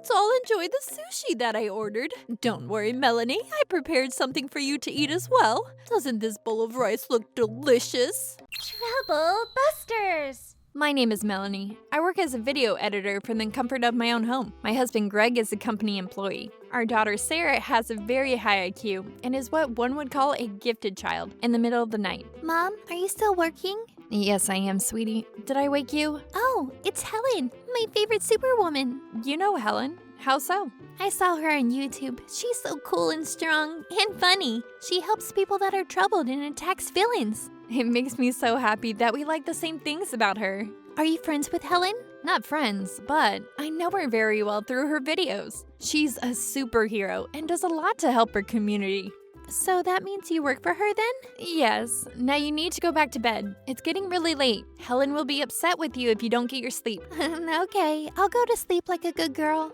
let's all enjoy the sushi that I ordered. Don't worry, Melanie, I prepared something for you to eat as well. Doesn't this bowl of rice look delicious? Trouble Busters! My name is Melanie. I work as a video editor from the comfort of my own home. My husband Greg is a company employee. Our daughter Sarah has a very high IQ and is what one would call a gifted child in the middle of the night. Mom, are you still working? Yes, I am, sweetie. Did I wake you? Oh, it's Helen, my favorite superwoman. You know Helen. How so? I saw her on YouTube. She's so cool and strong and funny. She helps people that are troubled and attacks villains. It makes me so happy that we like the same things about her. Are you friends with Helen? Not friends, but I know her very well through her videos. She's a superhero and does a lot to help her community. So that means you work for her then? Yes. Now you need to go back to bed. It's getting really late. Helen will be upset with you if you don't get your sleep. Okay, I'll go to sleep like a good girl.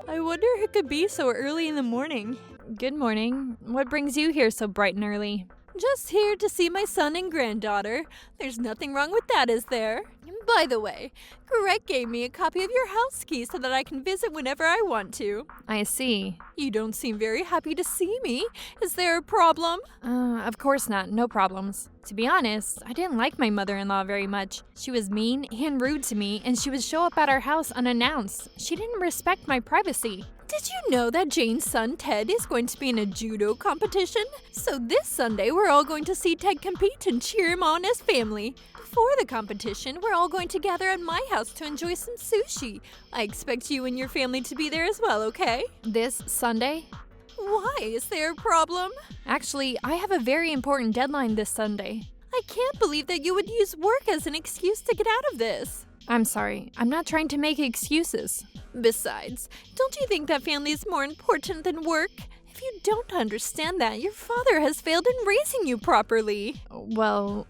I wonder who it could be so early in the morning. Good morning. What brings you here so bright and early? Just here to see my son and granddaughter. There's nothing wrong with that, is there? By the way, Greg gave me a copy of your house key so that I can visit whenever I want to. I see. You don't seem very happy to see me. Is there a problem? Of course not. No problems. To be honest, I didn't like my mother-in-law very much. She was mean and rude to me, and she would show up at our house unannounced. She didn't respect my privacy. Did you know that Jane's son Ted is going to be in a judo competition? So this Sunday, we're all going to see Ted compete and cheer him on as family. Before the competition, we're all going to gather at my house to enjoy some sushi. I expect you and your family to be there as well, okay? This Sunday? Why? Is there a problem? Actually, I have a very important deadline this Sunday. I can't believe that you would use work as an excuse to get out of this. I'm sorry. I'm not trying to make excuses. Besides, don't you think that family is more important than work? If you don't understand that, your father has failed in raising you properly. Well,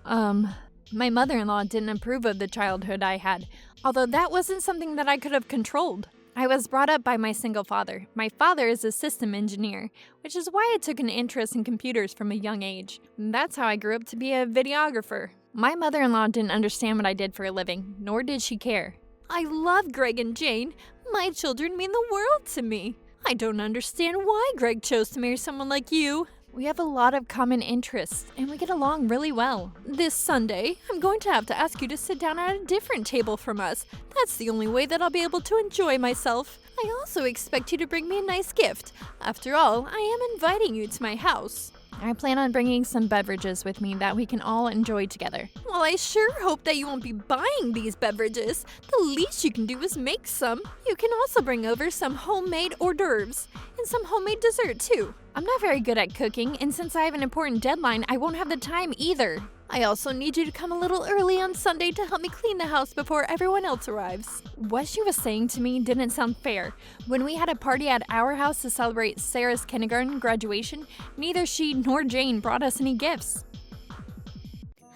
my mother-in-law didn't approve of the childhood I had, although that wasn't something that I could have controlled. I was brought up by my single father. My father is a system engineer, which is why I took an interest in computers from a young age. That's how I grew up to be a videographer. My mother-in-law didn't understand what I did for a living, nor did she care. I love Greg and Jane. My children mean the world to me. I don't understand why Greg chose to marry someone like you. We have a lot of common interests, and we get along really well. This Sunday, I'm going to have to ask you to sit down at a different table from us. That's the only way that I'll be able to enjoy myself. I also expect you to bring me a nice gift. After all, I am inviting you to my house. I plan on bringing some beverages with me that we can all enjoy together. Well, I sure hope that you won't be buying these beverages. The least you can do is make some. You can also bring over some homemade hors d'oeuvres and some homemade dessert too. I'm not very good at cooking, and since I have an important deadline, I won't have the time either. I also need you to come a little early on Sunday to help me clean the house before everyone else arrives. What she was saying to me didn't sound fair. When we had a party at our house to celebrate Sarah's kindergarten graduation, neither she nor Jane brought us any gifts.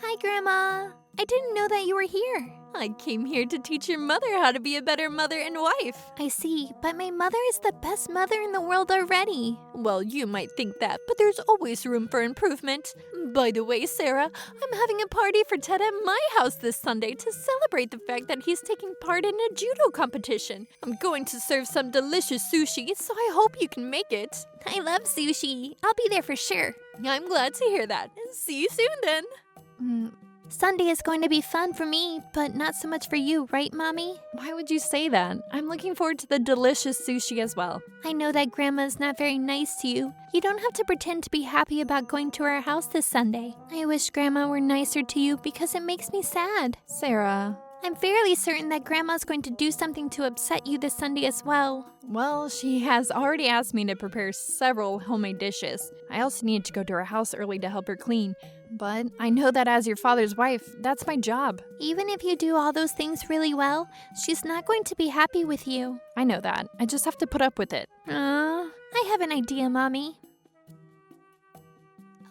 Hi, Grandma. I didn't know that you were here. I came here to teach your mother how to be a better mother and wife. I see, but my mother is the best mother in the world already. Well, you might think that, but there's always room for improvement. By the way, Sarah, I'm having a party for Ted at my house this Sunday to celebrate the fact that he's taking part in a judo competition. I'm going to serve some delicious sushi, so I hope you can make it. I love sushi. I'll be there for sure. I'm glad to hear that. See you soon then. Sunday is going to be fun for me, but not so much for you, right, Mommy? Why would you say that? I'm looking forward to the delicious sushi as well. I know that Grandma's not very nice to you. You don't have to pretend to be happy about going to our house this Sunday. I wish Grandma were nicer to you because it makes me sad. Sarah. I'm fairly certain that Grandma's going to do something to upset you this Sunday as well. Well, she has already asked me to prepare several homemade dishes. I also need to go to her house early to help her clean. But I know that as your father's wife, that's my job. Even if you do all those things really well, she's not going to be happy with you. I know that. I just have to put up with it. I have an idea, Mommy.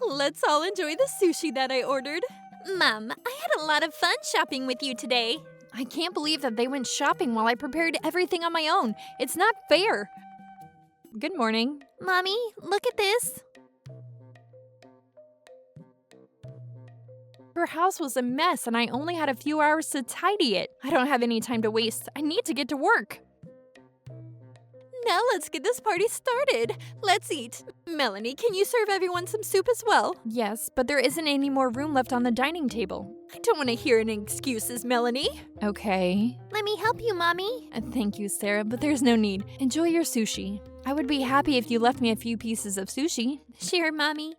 Let's all enjoy the sushi that I ordered. Mom, I had a lot of fun shopping with you today. I can't believe that they went shopping while I prepared everything on my own. It's not fair. Good morning. Mommy, look at this. Her house was a mess and I only had a few hours to tidy it. I don't have any time to waste. I need to get to work. Now let's get this party started. Let's eat. Melanie, can you serve everyone some soup as well? Yes, but there isn't any more room left on the dining table. I don't want to hear any excuses, Melanie. Okay. Let me help you, Mommy. Thank you, Sarah, but there's no need. Enjoy your sushi. I would be happy if you left me a few pieces of sushi. Sure, Mommy.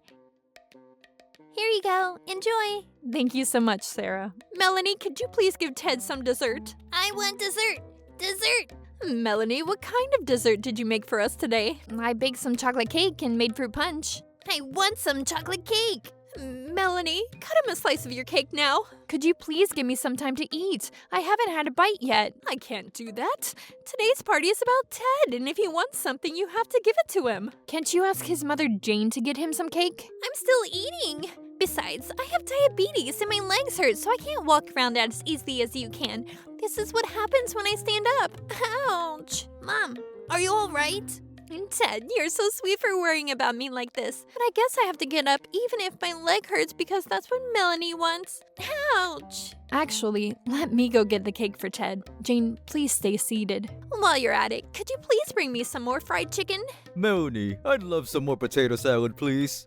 Here you go. Enjoy. Thank you so much, Sarah. Melanie, could you please give Ted some dessert? I want dessert. Dessert. Melanie, what kind of dessert did you make for us today? I baked some chocolate cake and made fruit punch. I want some chocolate cake. Melanie, cut him a slice of your cake now. Could you please give me some time to eat? I haven't had a bite yet. I can't do that. Today's party is about Ted, and if he wants something, you have to give it to him. Can't you ask his mother Jane to get him some cake? I'm still eating. Besides, I have diabetes and my legs hurt, so I can't walk around as easily as you can. This is what happens when I stand up. Ouch. Mom, are you all right? Ted, you're so sweet for worrying about me like this. But I guess I have to get up even if my leg hurts because that's what Melanie wants. Ouch. Actually, let me go get the cake for Ted. Jane, please stay seated. While you're at it, could you please bring me some more fried chicken? Melanie, I'd love some more potato salad, please.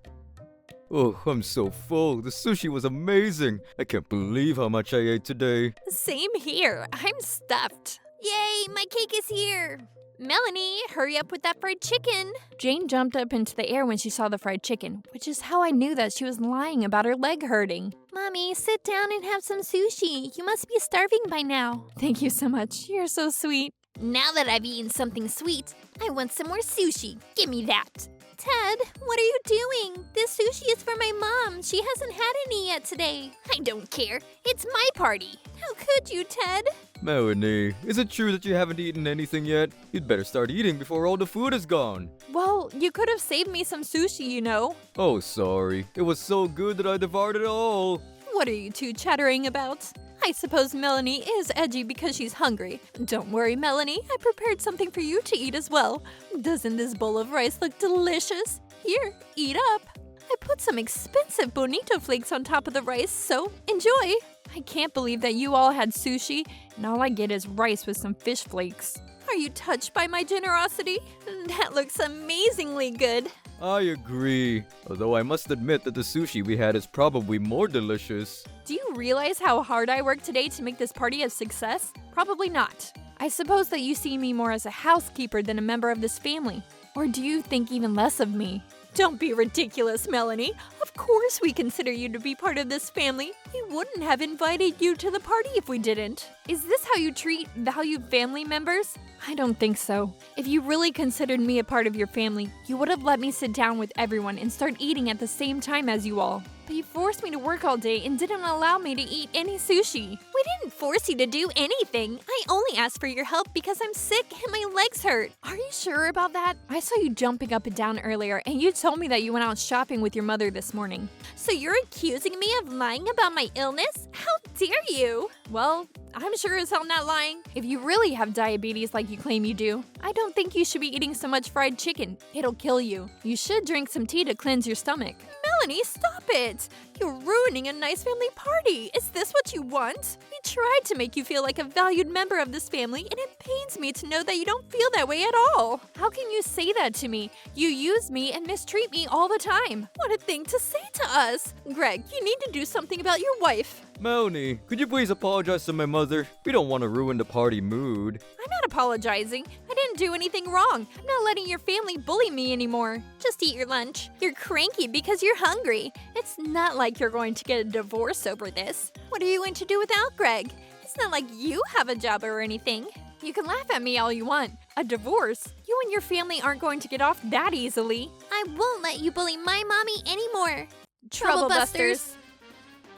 Oh, I'm so full. The sushi was amazing. I can't believe how much I ate today. Same here. I'm stuffed. Yay, my cake is here. Melanie, hurry up with that fried chicken. Jane jumped up into the air when she saw the fried chicken, which is how I knew that she was lying about her leg hurting. Mommy, sit down and have some sushi. You must be starving by now. Thank you so much. You're so sweet. Now that I've eaten something sweet, I want some more sushi. Give me that. Ted, what are you doing? This sushi is for my mom. She hasn't had any yet today. I don't care. It's my party. How could you, Ted? Melanie, is it true that you haven't eaten anything yet? You'd better start eating before all the food is gone. Well, you could have saved me some sushi, you know. Oh, sorry. It was so good that I devoured it all. What are you two chattering about? I suppose Melanie is edgy because she's hungry. Don't worry, Melanie. I prepared something for you to eat as well. Doesn't this bowl of rice look delicious? Here, eat up. I put some expensive bonito flakes on top of the rice, so enjoy. I can't believe that you all had sushi, and all I get is rice with some fish flakes. Are you touched by my generosity? That looks amazingly good. I agree. Although I must admit that the sushi we had is probably more delicious. Do you realize how hard I worked today to make this party a success? Probably not. I suppose that you see me more as a housekeeper than a member of this family. Or do you think even less of me? Don't be ridiculous, Melanie. Of course we consider you to be part of this family. We wouldn't have invited you to the party if we didn't. Is this how you treat valued family members? I don't think so. If you really considered me a part of your family, you would have let me sit down with everyone and start eating at the same time as you all. But you forced me to work all day and didn't allow me to eat any sushi. We didn't force you to do anything. I only asked for your help because I'm sick and my legs hurt. Are you sure about that? I saw you jumping up and down earlier, and you told me that you went out shopping with your mother this morning. So you're accusing me of lying about my illness? How dare you? Well, I'm sure as hell not lying. If you really have diabetes like you claim you do, I don't think you should be eating so much fried chicken. It'll kill you. You should drink some tea to cleanse your stomach. Melanie, stop it! You're ruining a nice family party. Is this what you want? We tried to make you feel like a valued member of this family, and it pains me to know that you don't feel that way at all. How can you say that to me? You use me and mistreat me all the time. What a thing to say to us! Greg, you need to do something about your wife. Melanie, could you please apologize to my mother? We don't want to ruin the party mood. I'm not apologizing. I didn't do anything wrong. I'm not letting your family bully me anymore. Just eat your lunch. You're cranky because you're hungry. It's not like you're going to get a divorce over this. What are you going to do without Greg? It's not like you have a job or anything. You can laugh at me all you want. A divorce? You and your family aren't going to get off that easily. I won't let you bully my mommy anymore. Troublebusters.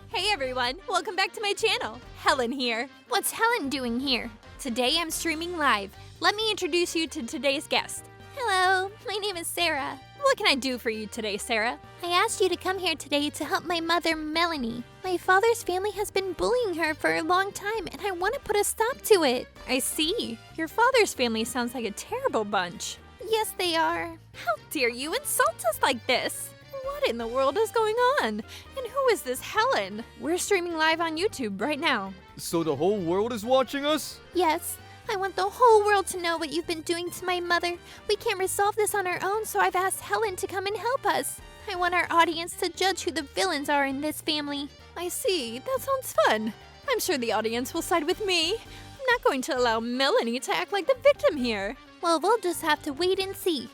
Hey everyone, welcome back to my channel. Helen here. What's Helen doing here? Today I'm streaming live. Let me introduce you to today's guest. Hello, my name is Sarah. What can I do for you today, Sarah? I asked you to come here today to help my mother, Melanie. My father's family has been bullying her for a long time, and I want to put a stop to it. I see. Your father's family sounds like a terrible bunch. Yes, they are. How dare you insult us like this? What in the world is going on? And who is this Helen? We're streaming live on YouTube right now. So the whole world is watching us? Yes. I want the whole world to know what you've been doing to my mother. We can't resolve this on our own, so I've asked Helen to come and help us. I want our audience to judge who the villains are in this family. I see. That sounds fun. I'm sure the audience will side with me. I'm not going to allow Melanie to act like the victim here. Well, we'll just have to wait and see.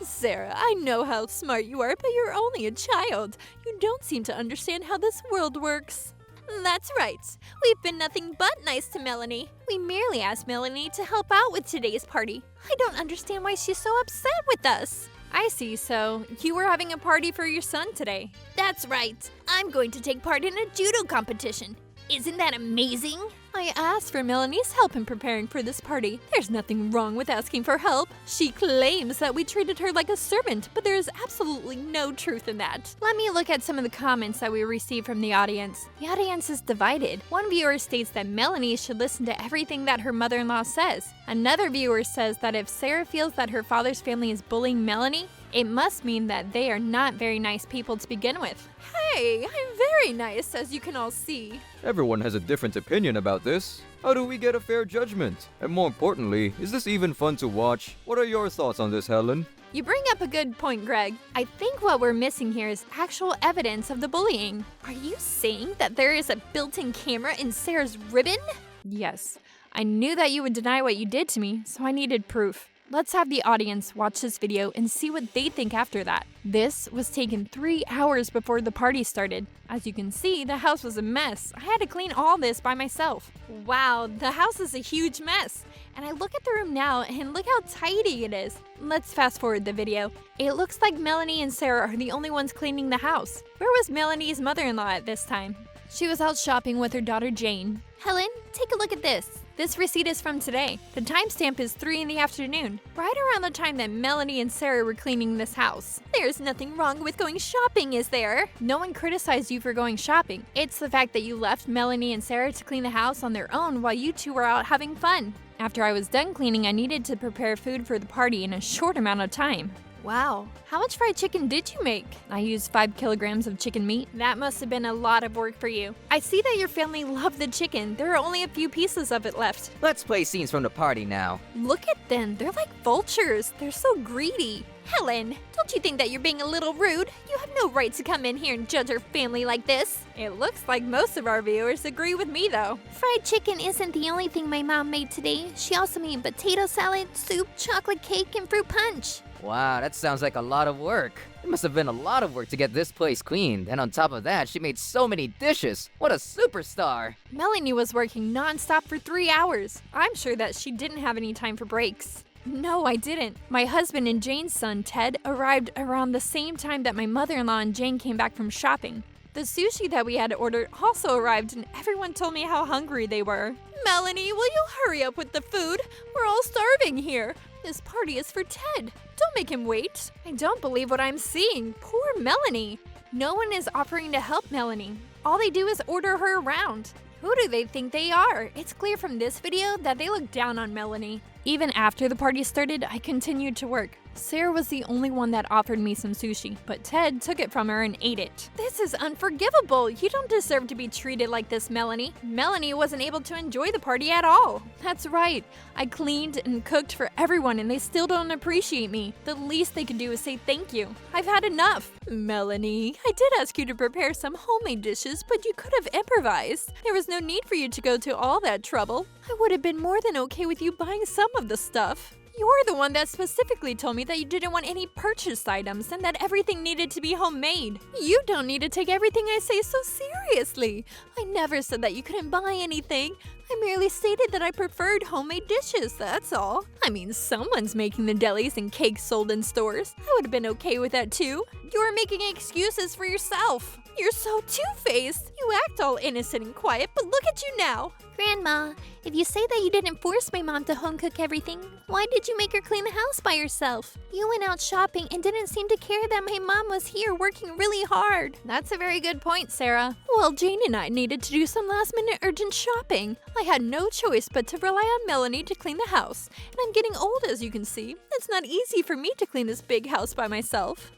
Sarah, I know how smart you are, but you're only a child. You don't seem to understand how this world works. That's right. We've been nothing but nice to Melanie. We merely asked Melanie to help out with today's party. I don't understand why she's so upset with us. I see, so you were having a party for your son today. That's right. I'm going to take part in a judo competition. Isn't that amazing? I asked for Melanie's help in preparing for this party. There's nothing wrong with asking for help. She claims that we treated her like a servant, but there is absolutely no truth in that. Let me look at some of the comments that we received from the audience. The audience is divided. One viewer states that Melanie should listen to everything that her mother-in-law says. Another viewer says that if Sarah feels that her father's family is bullying Melanie, it must mean that they are not very nice people to begin with. Hey, I'm very nice, as you can all see. Everyone has a different opinion about this. How do we get a fair judgment? And more importantly, is this even fun to watch? What are your thoughts on this, Helen? You bring up a good point, Greg. I think what we're missing here is actual evidence of the bullying. Are you saying that there is a built-in camera in Sarah's ribbon? Yes. I knew that you would deny what you did to me, so I needed proof. Let's have the audience watch this video and see what they think after that. This was taken 3 hours before the party started. As you can see, the house was a mess. I had to clean all this by myself. Wow, the house is a huge mess. And I look at the room now and look how tidy it is. Let's fast forward the video. It looks like Melanie and Sarah are the only ones cleaning the house. Where was Melanie's mother-in-law at this time? She was out shopping with her daughter Jane. Helen, take a look at this. This receipt is from today. The timestamp is 3 in the afternoon, right around the time that Melanie and Sarah were cleaning this house. There's nothing wrong with going shopping, is there? No one criticized you for going shopping. It's the fact that you left Melanie and Sarah to clean the house on their own while you two were out having fun. After I was done cleaning, I needed to prepare food for the party in a short amount of time. Wow, how much fried chicken did you make? I used 5 kilograms of chicken meat. That must have been a lot of work for you. I see that your family loved the chicken. There are only a few pieces of it left. Let's play scenes from the party now. Look at them. They're like vultures. They're so greedy. Helen, don't you think that you're being a little rude? You have no right to come in here and judge our family like this. It looks like most of our viewers agree with me, though. Fried chicken isn't the only thing my mom made today. She also made potato salad, soup, chocolate cake, and fruit punch. Wow, that sounds like a lot of work. It must have been a lot of work to get this place cleaned, and on top of that, she made so many dishes. What a superstar! Melanie was working non-stop for 3 hours. I'm sure that she didn't have any time for breaks. No, I didn't. My husband and Jane's son, Ted, arrived around the same time that my mother-in-law and Jane came back from shopping. The sushi that we had ordered also arrived, and everyone told me how hungry they were. Melanie, will you hurry up with the food? We're all starving here. This party is for Ted. Don't make him wait. I don't believe what I'm seeing. Poor Melanie. No one is offering to help Melanie. All they do is order her around. Who do they think they are? It's clear from this video that they look down on Melanie. Even after the party started, I continued to work. Sarah was the only one that offered me some sushi, but Ted took it from her and ate it. This is unforgivable. You don't deserve to be treated like this, Melanie. Melanie wasn't able to enjoy the party at all. That's right. I cleaned and cooked for everyone and they still don't appreciate me. The least they can do is say thank you. I've had enough. Melanie, I did ask you to prepare some homemade dishes, but you could have improvised. There was no need for you to go to all that trouble. I would have been more than okay with you buying some of the stuff. You're the one that specifically told me that you didn't want any purchased items and that everything needed to be homemade. You don't need to take everything I say so seriously. I never said that you couldn't buy anything. I merely stated that I preferred homemade dishes, that's all. I mean, someone's making the delis and cakes sold in stores. I would have been okay with that too. You're making excuses for yourself. You're so two-faced. You act all innocent and quiet, but look at you now. Grandma, if you say that you didn't force my mom to home cook everything, why did you make her clean the house by herself? You went out shopping and didn't seem to care that my mom was here working really hard. That's a very good point, Sarah. Well, Jane and I needed to do some last-minute urgent shopping. I had no choice but to rely on Melanie to clean the house. And I'm getting old, as you can see. It's not easy for me to clean this big house by myself.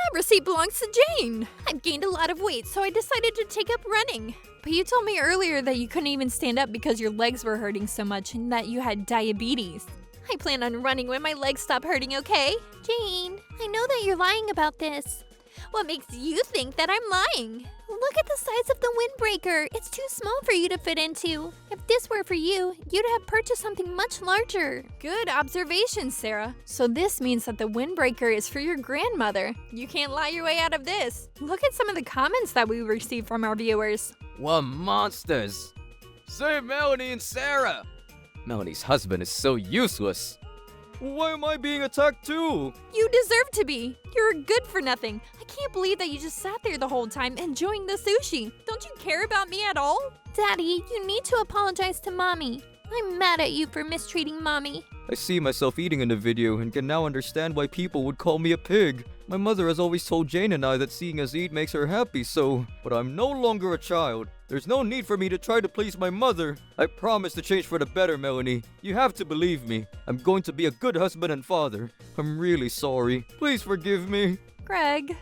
That receipt belongs to Jane. I've gained a lot of weight, so I decided to take up running. But you told me earlier that you couldn't even stand up because your legs were hurting so much and that you had diabetes. I plan on running when my legs stop hurting, okay? Jane, I know that you're lying about this. What makes you think that I'm lying? Look at the size of the windbreaker. It's too small for you to fit into. If this were for you, you'd have purchased something much larger. Good observation, Sarah. So this means that the windbreaker is for your grandmother. You can't lie your way out of this. Look at some of the comments that we received from our viewers. What monsters! Save Melanie and Sarah! Melanie's husband is so useless. Why am I being attacked too? You deserve to be. You're good for nothing. I can't believe that you just sat there the whole time enjoying the sushi. Don't you care about me at all? Daddy, you need to apologize to Mommy. I'm mad at you for mistreating Mommy. I see myself eating in the video and can now understand why people would call me a pig. My mother has always told Jane and I that seeing us eat makes her happy, but I'm no longer a child. There's no need for me to try to please my mother. I promise to change for the better, Melanie. You have to believe me. I'm going to be a good husband and father. I'm really sorry. Please forgive me. Greg,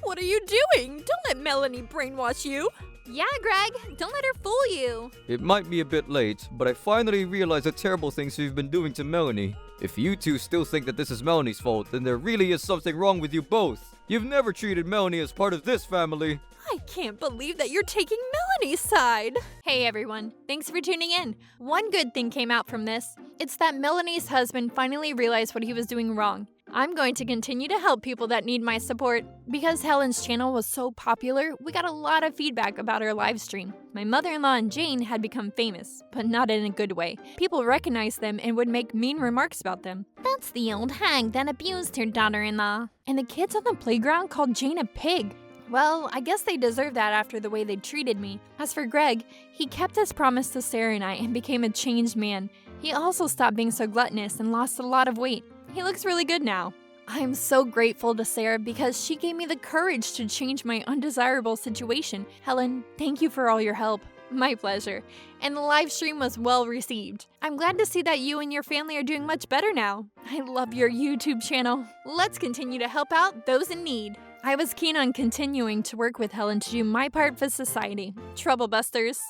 what are you doing? Don't let Melanie brainwash you. Yeah, Greg, don't let her fool you. It might be a bit late, but I finally realized the terrible things you've been doing to Melanie. If you two still think that this is Melanie's fault, then there really is something wrong with you both. You've never treated Melanie as part of this family. I can't believe that you're taking Melanie's side. Hey everyone, thanks for tuning in. One good thing came out from this. It's that Melanie's husband finally realized what he was doing wrong. I'm going to continue to help people that need my support. Because Helen's channel was so popular, we got a lot of feedback about her live stream. My mother-in-law and Jane had become famous, but not in a good way. People recognized them and would make mean remarks about them. That's the old hag that abused her daughter-in-law. And the kids on the playground called Jane a pig. Well, I guess they deserve that after the way they treated me. As for Greg, he kept his promise to Sarah and I and became a changed man. He also stopped being so gluttonous and lost a lot of weight. He looks really good now. I'm so grateful to Sarah because she gave me the courage to change my undesirable situation. Helen, thank you for all your help. My pleasure. And the live stream was well received. I'm glad to see that you and your family are doing much better now. I love your YouTube channel. Let's continue to help out those in need. I was keen on continuing to work with Helen to do my part for society. Trouble Busters.